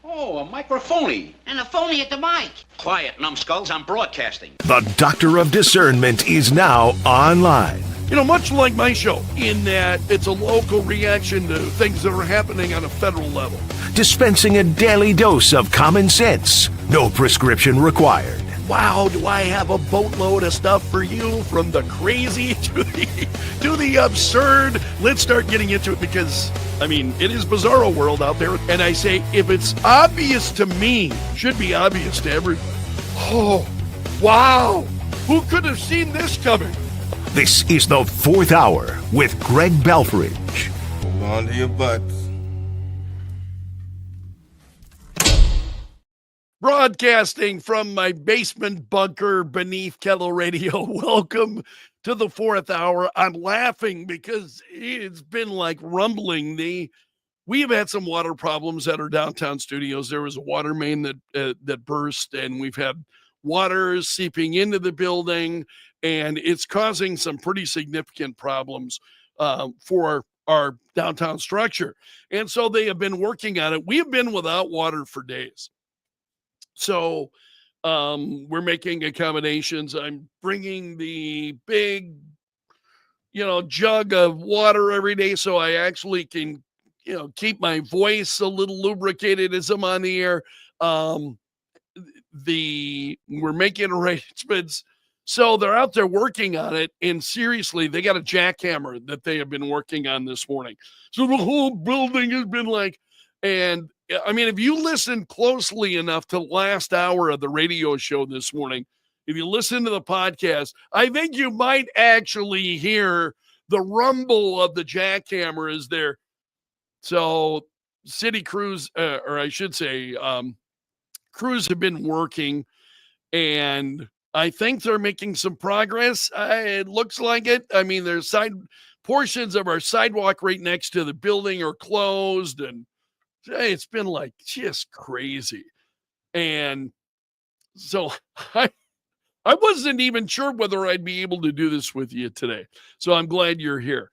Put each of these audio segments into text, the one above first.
Oh, a microphony. And a phony at the mic. Quiet, numbskulls, I'm broadcasting. The Doctor of Discernment is now online. You know, much like my show, in that it's a local reaction to things that are happening on a federal level. Dispensing a daily dose of common sense. No prescription required. Wow, do I have a boatload of stuff for you, from the crazy to the absurd. Let's start getting into it because, I mean, it is bizarro world out there. And I say, if it's obvious to me, should be obvious to everyone. Oh, wow. Who could have seen this coming? This is the Fourth Hour with Greg Belfrage. Hold on to your butts. Broadcasting from my basement bunker beneath Kettle Radio. Welcome to the Fourth Hour. I'm laughing because it's been like rumbling. We have had some water problems at our downtown studios. There was a water main that burst, and we've had water seeping into the building, and it's causing some pretty significant problems for our downtown structure. And so they have been working on it. We have been without water for days. So we're making accommodations. I'm bringing the big, jug of water every day so I actually can, keep my voice a little lubricated as I'm on the air. We're making arrangements. So they're out there working on it. And seriously, they got a jackhammer that they have been working on this morning. So the whole building has been like, and I mean, if you listen closely enough to the last hour of the radio show this morning, if you listen to the podcast, I think you might actually hear the rumble of the jackhammer is there. So city crews, or I should say, crews have been working, and I think they're making some progress. It looks like it. I mean, there's portions of our sidewalk right next to the building are closed, and it's been like just crazy. And so I wasn't even sure whether I'd be able to do this with you today. So I'm glad you're here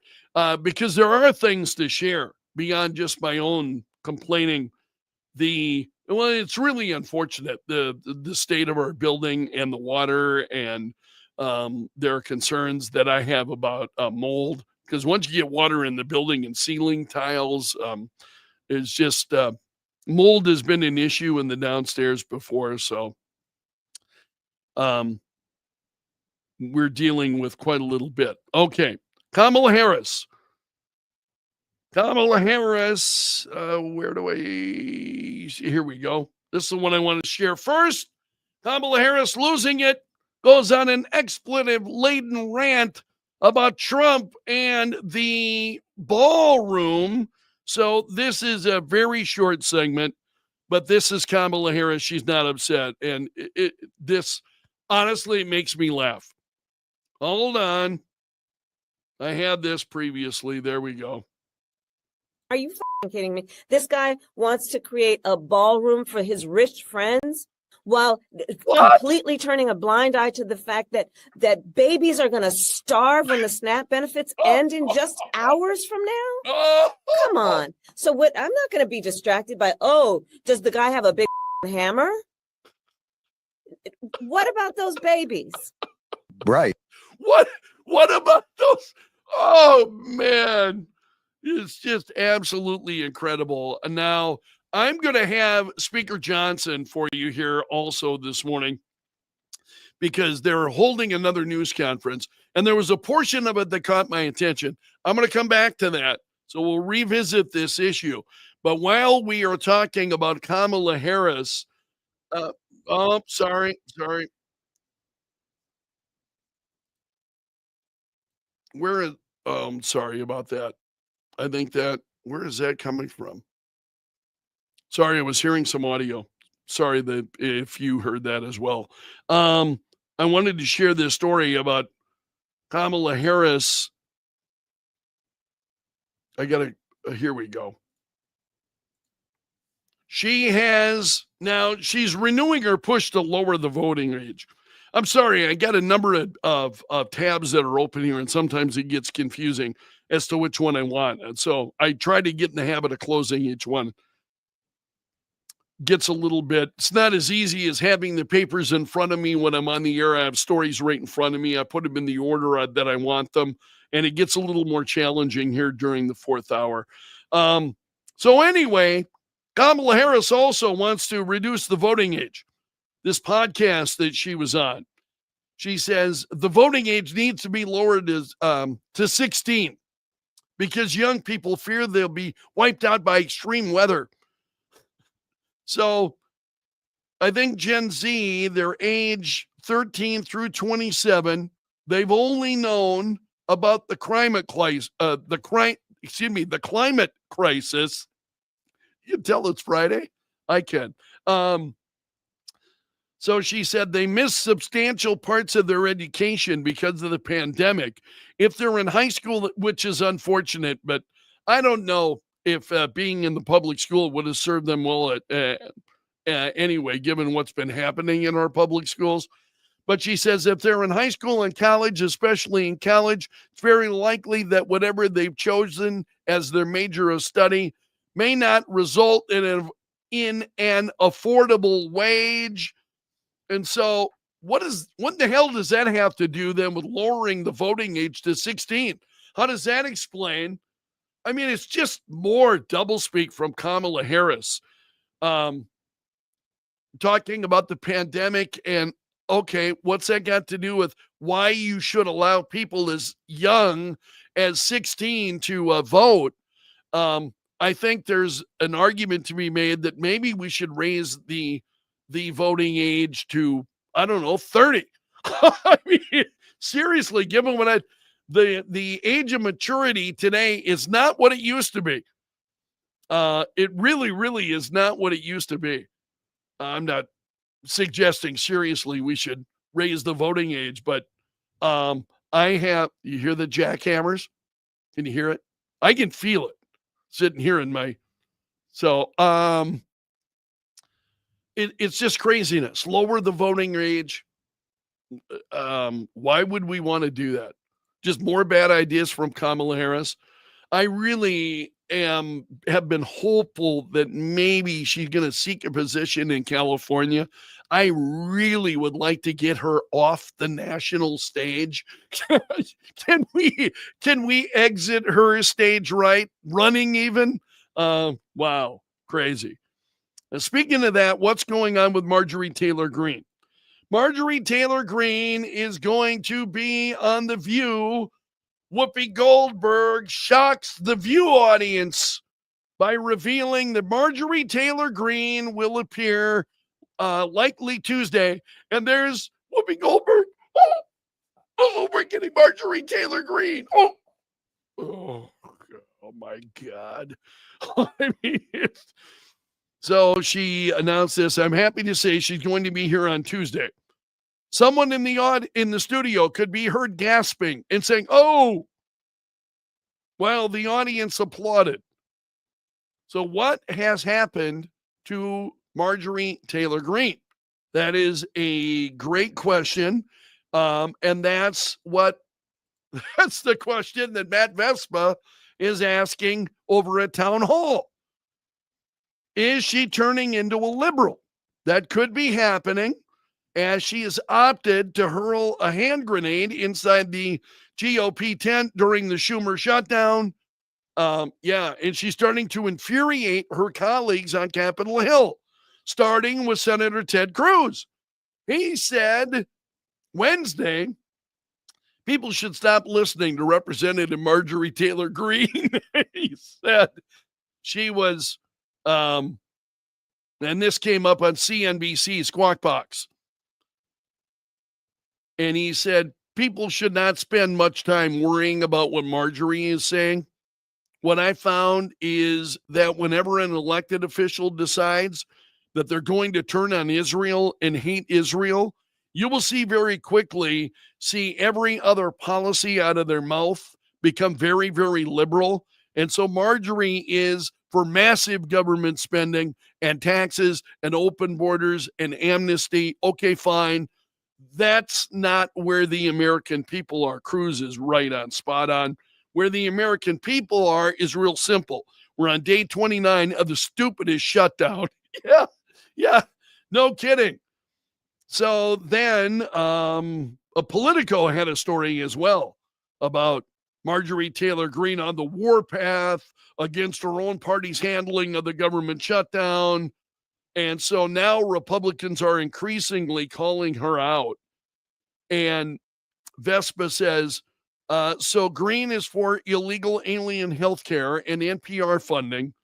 because there are things to share beyond just my own complaining. It's really unfortunate, the state of our building and the water, and there are concerns that I have about mold, because once you get water in the building and ceiling tiles, it's just mold has been an issue in the downstairs before. So we're dealing with quite a little bit. Okay. Kamala Harris. Where do here we go. This is the one I want to share first. Kamala Harris losing it, goes on an expletive-laden rant about Trump and the ballroom. So this is a very short segment, but this is Kamala Harris. She's not upset. And this honestly makes me laugh. Hold on. I had this previously. There we go. Are you kidding me? This guy wants to create a ballroom for his rich friends while completely turning a blind eye to the fact that babies are going to starve when the SNAP benefits end in just hours from now? Come on. So what? I'm not going to be distracted by, does the guy have a big hammer? What about those babies? Right. What about those? Oh, man. It's just absolutely incredible. And now I'm going to have Speaker Johnson for you here also this morning, because they're holding another news conference, and there was a portion of it that caught my attention. I'm going to come back to that. So we'll revisit this issue. But while we are talking about Kamala Harris, sorry. Sorry about that. I think where is that coming from? Sorry, I was hearing some audio. Sorry that if you heard that as well. I wanted to share this story about Kamala Harris. Here we go. She's renewing her push to lower the voting age. I'm sorry, I got a number of tabs that are open here, and sometimes it gets confusing as to which one I want. And so I try to get in the habit of closing each one. gets a little bit, it's not as easy as having the papers in front of me when I'm on the air. I have stories right in front of me. I put them in the order that I want them, and it gets a little more challenging here during the fourth hour. So anyway, Kamala Harris also wants to reduce the voting age. This podcast that she was on, she says the voting age needs to be lowered to 16 because young people fear they'll be wiped out by extreme weather. So I think Gen Z, their age 13 through 27, they've only known about the climate crisis. The climate crisis. You can tell it's Friday. I can. So she said they missed substantial parts of their education because of the pandemic. If they're in high school, which is unfortunate, but I don't know if being in the public school would have served them well anyway, given what's been happening in our public schools. But she says if they're in high school and college, especially in college, it's very likely that whatever they've chosen as their major of study may not result in an affordable wage. And so what the hell does that have to do then with lowering the voting age to 16? How does that explain? I mean, it's just more doublespeak from Kamala Harris. Talking about the pandemic and, okay, what's that got to do with why you should allow people as young as 16 to vote? I think there's an argument to be made that maybe we should raise the voting age to, I don't know, 30. I mean, seriously, given what the age of maturity today is not what it used to be. It really, really is not what it used to be. I'm not suggesting seriously we should raise the voting age, but you hear the jackhammers? Can you hear it? I can feel it sitting here in my, so it's just craziness. Lower the voting age. Why would we want to do that? Just more bad ideas from Kamala Harris. I really have been hopeful that maybe she's going to seek a position in California. I really would like to get her off the national stage. Can we exit her stage right? Running even? Wow, crazy. Now, speaking of that, what's going on with Marjorie Taylor Greene? Marjorie Taylor Greene is going to be on The View. Whoopi Goldberg shocks the View audience by revealing that Marjorie Taylor Greene will appear likely Tuesday. And there's Whoopi Goldberg. Oh, we're getting Marjorie Taylor Greene. Oh my God. I mean, so she announced this. I'm happy to say she's going to be here on Tuesday. Someone in the studio could be heard gasping and saying, "Oh," while the audience applauded. So what has happened to Marjorie Taylor Greene? That is a great question. And that's the question that Matt Vespa is asking over at Town Hall. Is she turning into a liberal? That could be happening as she has opted to hurl a hand grenade inside the GOP tent during the Schumer shutdown. And she's starting to infuriate her colleagues on Capitol Hill, starting with Senator Ted Cruz. He said Wednesday, people should stop listening to Representative Marjorie Taylor Greene. He said she was, and this came up on CNBC Squawk Box. And he said, people should not spend much time worrying about what Marjorie is saying. What I found is that whenever an elected official decides that they're going to turn on Israel and hate Israel, you will very quickly see every other policy out of their mouth become very, very liberal. And so Marjorie is for massive government spending and taxes and open borders and amnesty. Okay, fine. That's not where the American people are. Cruz is right on, spot on. Where the American people are is real simple. We're on day 29 of the stupidest shutdown. Yeah, Yeah, no kidding. So then a Politico had a story as well about Marjorie Taylor Greene on the warpath against her own party's handling of the government shutdown. And so now Republicans are increasingly calling her out. And Vespa says, so Green is for illegal alien health care and NPR funding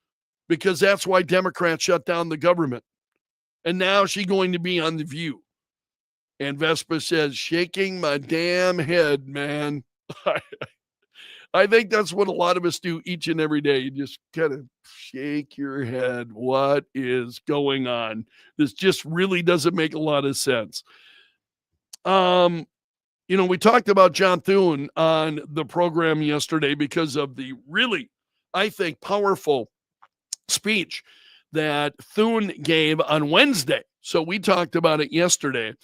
because that's why Democrats shut down the government. And now she's going to be on The View. And Vespa says, shaking my damn head, man. I think that's what a lot of us do each and every day. You just kind of shake your head. What is going on? This just really doesn't make a lot of sense. We talked about John Thune on the program yesterday because of the really, I think, powerful speech that Thune gave on Wednesday. So we talked about it yesterday.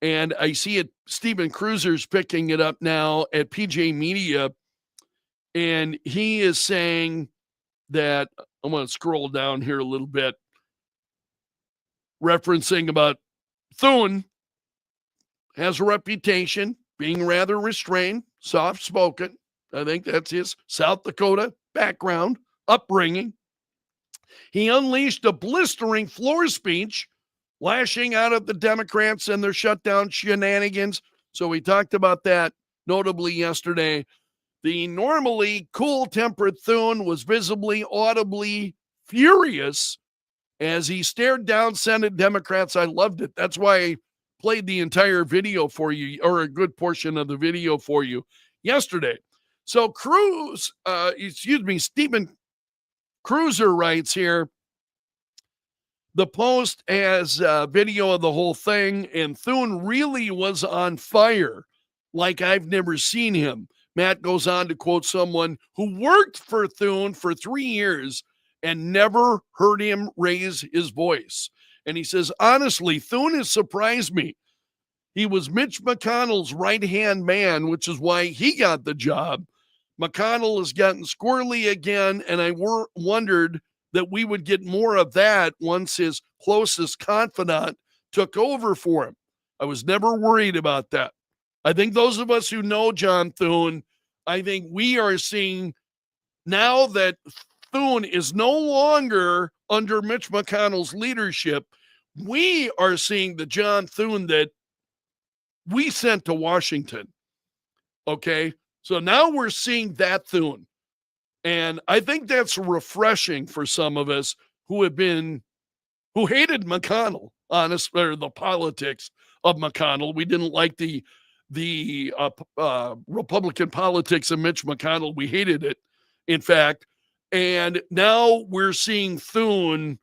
And I see it, Stephen Cruiser's picking it up now at PJ Media. And he is saying that, I'm going to scroll down here a little bit, referencing about Thune has a reputation being rather restrained, soft-spoken. I think that's his South Dakota background, upbringing. He unleashed a blistering floor speech, lashing out at the Democrats and their shutdown shenanigans. So we talked about that notably yesterday. The normally cool-tempered Thune was visibly, audibly furious as he stared down Senate Democrats. I loved it. That's why I played the entire video for you, or a good portion of the video for you yesterday. So Stephen Cruiser writes here, the Post has a video of the whole thing, and Thune really was on fire like I've never seen him. Matt goes on to quote someone who worked for Thune for 3 years and never heard him raise his voice. And he says, honestly, Thune has surprised me. He was Mitch McConnell's right-hand man, which is why he got the job. McConnell has gotten squirrely again, and I wondered that we would get more of that once his closest confidant took over for him. I was never worried about that. I think those of us who know John Thune, I think we are seeing now that Thune is no longer under Mitch McConnell's leadership, we are seeing the John Thune that we sent to Washington. Okay? So now we're seeing that Thune. And I think that's refreshing for some of us who hated McConnell, honestly, or the politics of McConnell. We didn't like the Republican politics of Mitch McConnell. We hated it, in fact. And now we're seeing Thune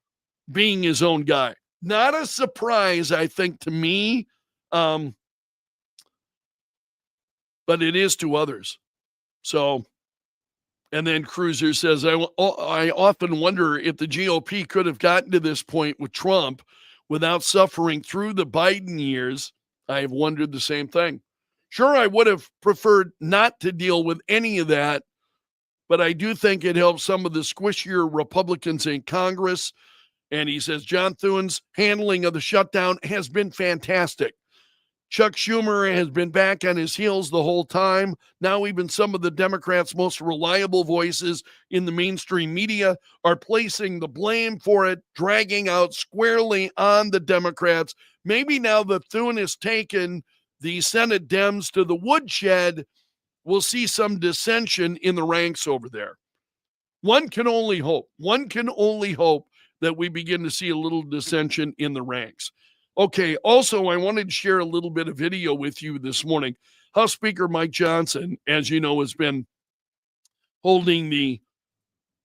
being his own guy. Not a surprise, I think, to me, but it is to others. So, and then Cruiser says, I often wonder if the GOP could have gotten to this point with Trump without suffering through the Biden years. I have wondered the same thing. Sure, I would have preferred not to deal with any of that, but I do think it helps some of the squishier Republicans in Congress. And he says, John Thune's handling of the shutdown has been fantastic. Chuck Schumer has been back on his heels the whole time. Now even some of the Democrats' most reliable voices in the mainstream media are placing the blame for it, dragging out squarely on the Democrats. Maybe now that Thune has taken the Senate Dems to the woodshed, we'll see some dissension in the ranks over there. One can only hope. One can only hope that we begin to see a little dissension in the ranks. Okay, also, I wanted to share a little bit of video with you this morning. House Speaker Mike Johnson, as you know, has been holding the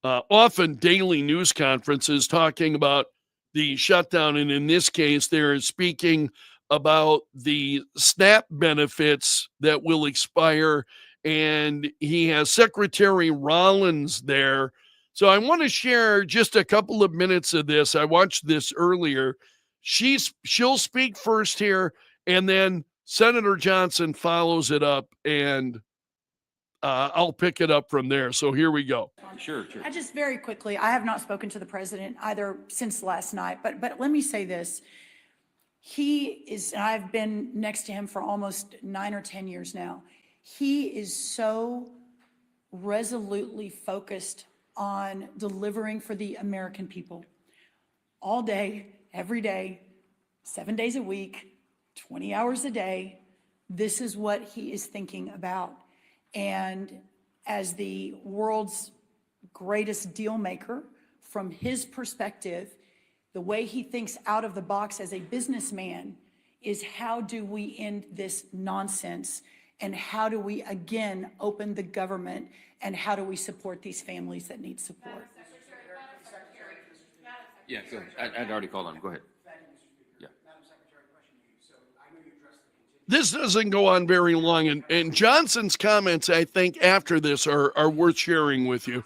often daily news conferences talking about the shutdown. And in this case, they're speaking about the SNAP benefits that will expire. And he has Secretary Rollins there. So I want to share just a couple of minutes of this. I watched this earlier. She'll speak first here, and then Senator Johnson follows it up. And I'll pick it up from there. So here we go. Sure. I just very quickly, I have not spoken to the president either since last night, but let me say this. He is, and I've been next to him for almost 9 or 10 years now. He is so resolutely focused on delivering for the American people all day, every day, 7 days a week, 20 hours a day. This is what he is thinking about. And as the world's greatest deal maker, from his perspective, the way he thinks out of the box as a businessman is, how do we end this nonsense? And how do we again open the government? And how do we support these families that need support? Yeah, go ahead. I'd already called on him. Go ahead. Yeah. This doesn't go on very long, and Johnson's comments, I think, after this are worth sharing with you.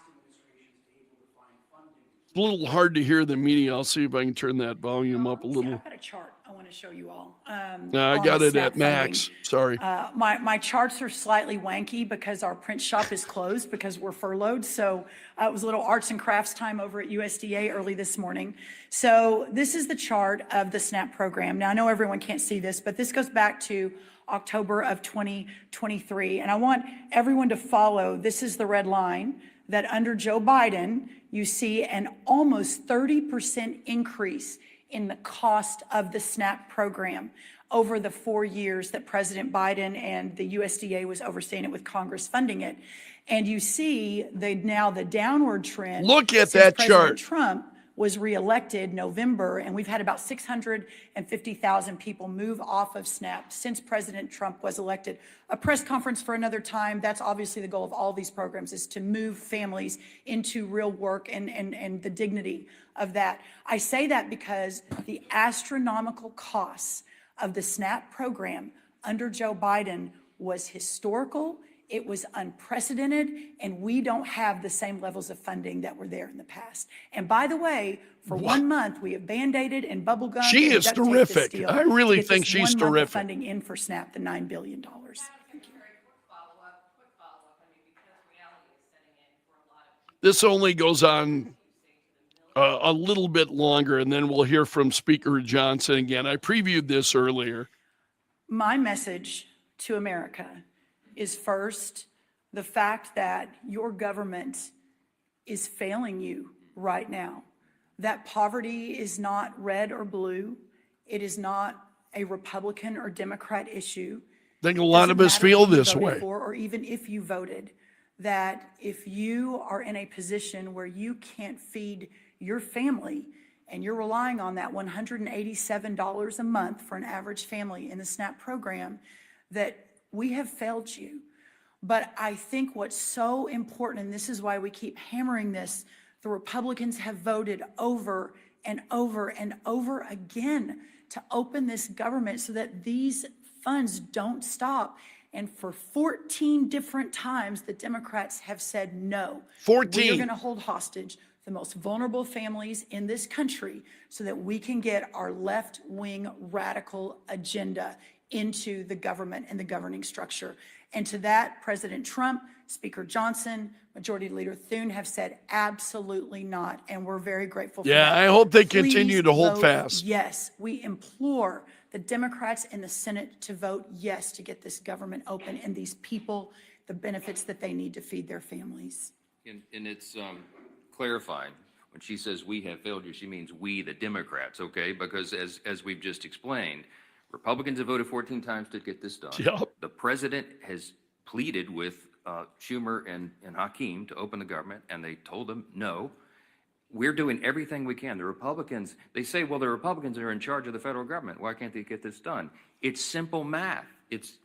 It's a little hard to hear the media. I'll see if I can turn that volume up a little. I've got a chart I want to show you all. I got it at max. Sorry. My charts are slightly wanky because our print shop is closed because we're furloughed. So it was a little arts and crafts time over at USDA early this morning. So this is the chart of the SNAP program. Now, I know everyone can't see this, but this goes back to October of 2023. And I want everyone to follow. This is the red line that under Joe Biden, you see an almost 30% increase in the cost of the SNAP program over the 4 years that President Biden and the USDA was overseeing it with Congress funding it. And you see the downward trend. Look at since that President chart. Trump was reelected November, and we've had about 650,000 people move off of SNAP since President Trump was elected. A press conference for another time. That's obviously the goal of all these programs, is to move families into real work and the dignity of that. I say that because the astronomical costs of the SNAP program under Joe Biden was historical. It was unprecedented, and we don't have the same levels of funding that were there in the past. And by the way, for 1 month, we have band-aided and bubble gummed. She and is duct taped terrific. this deal I really to get think this she's 1 month of terrific. funding in for SNAP, the $9 billion. Thank you. This only goes on a little bit longer, and then we'll hear from Speaker Johnson again. I previewed this earlier. My message to America is, first, the fact that your government is failing you right now. That poverty is not red or blue. It is not a Republican or Democrat issue. I think a lot of us feel this way. Or even if you voted, that if you are in a position where you can't feed your family and you're relying on that $187 a month for an average family in the SNAP program, that we have failed you. But I think what's so important, and this is why we keep hammering this, the Republicans have voted over and over and over again to open this government so that these funds don't stop. And for 14 different times, the Democrats have said no. 14. We are going to hold hostage the most vulnerable families in this country so that we can get our left-wing radical agenda into the government and the governing structure. And to that, President Trump, Speaker Johnson, Majority Leader Thune have said absolutely not. And we're very grateful for that. Yeah, I hope they Please continue to hold vote fast. yes. We implore the Democrats in the Senate to vote yes to get this government open and these people the benefits that they need to feed their families. And it's clarified. When she says we have failed you, she means we, the Democrats, okay? Because as we've just explained, Republicans have voted 14 times to get this done. Yep. The president has pleaded with Schumer and Hakeem to open the government, and they told them no. We're doing everything we can. The Republicans, they say, well, the Republicans are in charge of the federal government. Why can't they get this done? It's simple math.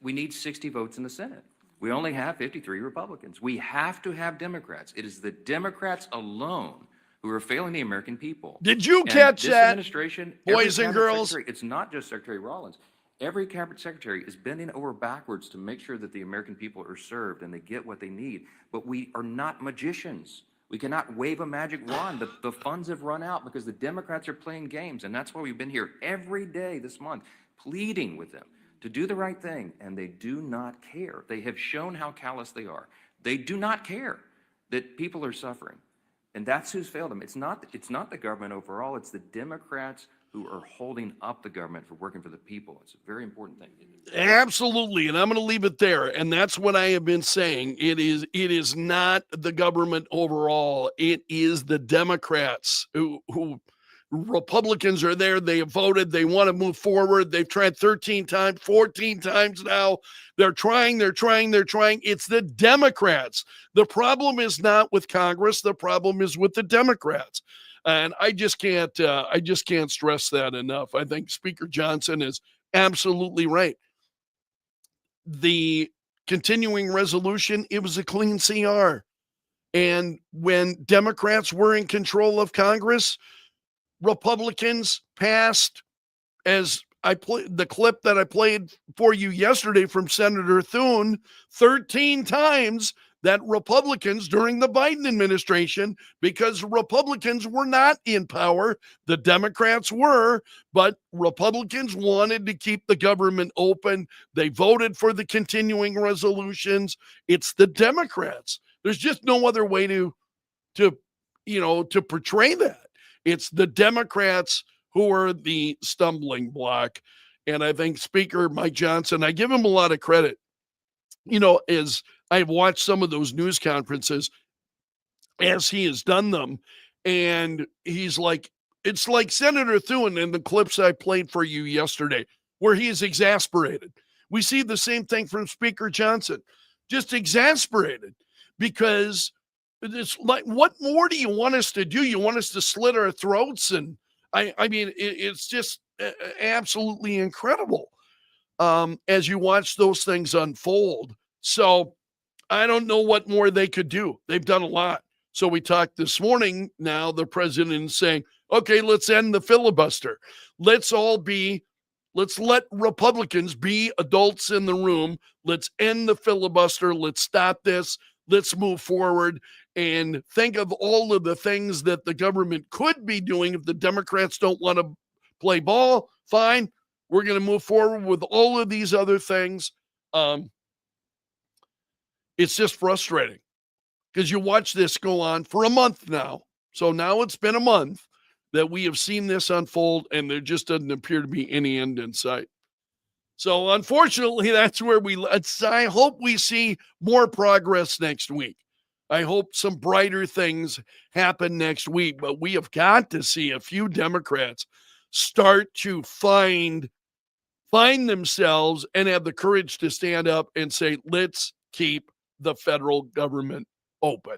We need 60 votes in the Senate. We only have 53 Republicans. We have to have Democrats. It is the Democrats alone who are failing the American people. Did you And catch this that, administration, boys every and cabinet girls? secretary, it's not just Secretary Rollins. Every cabinet secretary is bending over backwards to make sure that the American people are served and they get what they need. But we are not magicians. We cannot wave a magic wand. The funds have run out because the Democrats are playing games. And that's why we've been here every day this month pleading with them to do the right thing. And they do not care. They have shown how callous they are. They do not care that people are suffering. And that's who's failed them. It's not the government overall. It's the Democrats who are holding up the government for working for the people. It's a very important thing. Absolutely. And I'm going to leave it there. And that's what I have been saying. It is not the government overall. It is the Democrats who Republicans are there. They have voted. They want to move forward. They've tried 13 times, 14 times now. They're trying. It's the Democrats. The problem is not with Congress. The problem is with the Democrats. And I just can't stress that enough. I think Speaker Johnson is absolutely right. The continuing resolution, it was a clean CR. And when Democrats were in control of Congress, Republicans passed, as I played the clip that I played for you yesterday from Senator Thune, 13 times that Republicans during the Biden administration, because Republicans were not in power, the Democrats were, but Republicans wanted to keep the government open. They voted for the continuing resolutions. It's the Democrats. There's just no other way to portray that. It's the Democrats who are the stumbling block. And I think Speaker Mike Johnson, I give him a lot of credit. As I've watched some of those news conferences as he has done them, and he's like, it's like Senator Thune in the clips I played for you yesterday, where he is exasperated. We see the same thing from Speaker Johnson, just exasperated, because it's like, what more do you want us to do? You want us to slit our throats? And I mean, it's just absolutely incredible as you watch those things unfold. So I don't know what more they could do. They've done a lot. So we talked this morning. Now the president is saying, okay, let's end the filibuster. Let's let Republicans be adults in the room. Let's end the filibuster. Let's stop this. Let's move forward and think of all of the things that the government could be doing. If the Democrats don't want to play ball, fine. We're going to move forward with all of these other things. It's just frustrating because you watch this go on for a month now. So now it's been a month that we have seen this unfold, and there just doesn't appear to be any end in sight. So unfortunately, that's where I hope we see more progress next week. I hope some brighter things happen next week, but we have got to see a few Democrats start to find themselves and have the courage to stand up and say, let's keep the federal government open.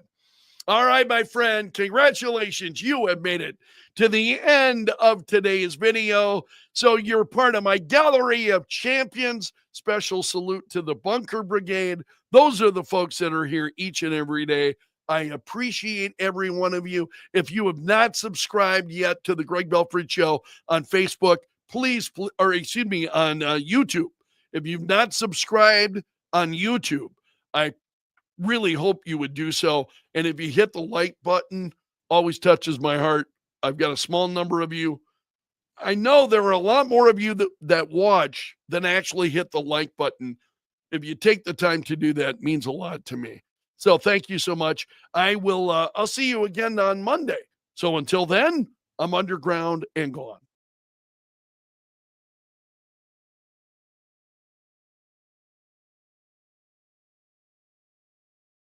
All right, my friend, congratulations. You have made it to the end of today's video. So you're part of my gallery of champions. Special salute to the Bunker Brigade. Those are the folks that are here each and every day. I appreciate every one of you. If you have not subscribed yet to the Greg Belfrage Show on Facebook, on YouTube. If you've not subscribed on YouTube, I really hope you would do so. And if you hit the like button, always touches my heart. I've got a small number of you. I know there are a lot more of you that watch than actually hit the like button. If you take the time to do that, it means a lot to me. So thank you so much. I'll see you again on Monday. So until then, I'm underground and gone.